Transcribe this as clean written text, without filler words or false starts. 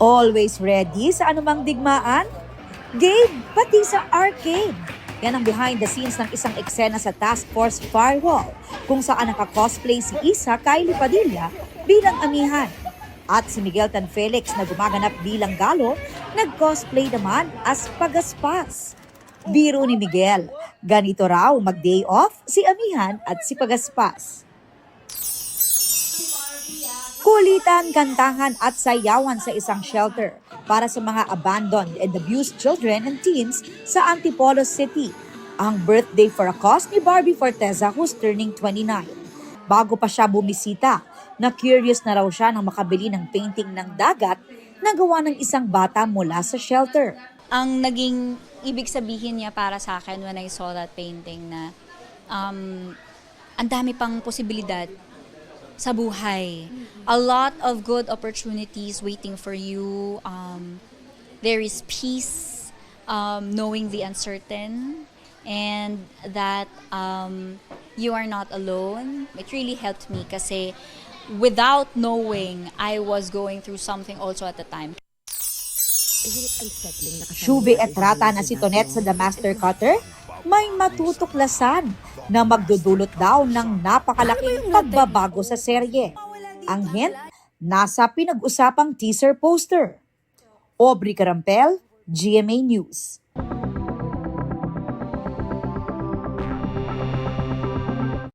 Always ready sa anumang digmaan? Game, pati sa arcade. Yan ang behind the scenes ng isang eksena sa Task Force Firewall, kung saan naka-cosplay si Isa Kylie Padilla bilang amihan. At si Miguel Tan Felix na gumaganap bilang Galo, nag-cosplay naman as Pagaspas. Biro ni Miguel, ganito raw mag-day off si amihan at si Pagaspas. Kulitan, kantahan at sayawan sa isang shelter para sa mga abandoned and abused children and teens sa Antipolo City. Ang birthday for a cause ni Barbie Forteza who's turning 29. Bago pa siya bumisita, na-curious na raw siya nang makabili ng painting ng dagat na gawa ng isang bata mula sa shelter. Ang naging ibig sabihin niya para sa akin when I saw that painting na ang dami pang posibilidad sa buhay. A lot of good opportunities waiting for you. There is peace, knowing the uncertain, and that you are not alone. It really helped me kasi without knowing, I was going through something also at the time. Shubi at rata na si Tonet sa The Master Cutter, may matutuklasan na magdudulot daw ng napakalaking pagbabago sa serye. Ang hint, nasa pinag-usapang teaser poster. Aubrey Carampel, GMA News.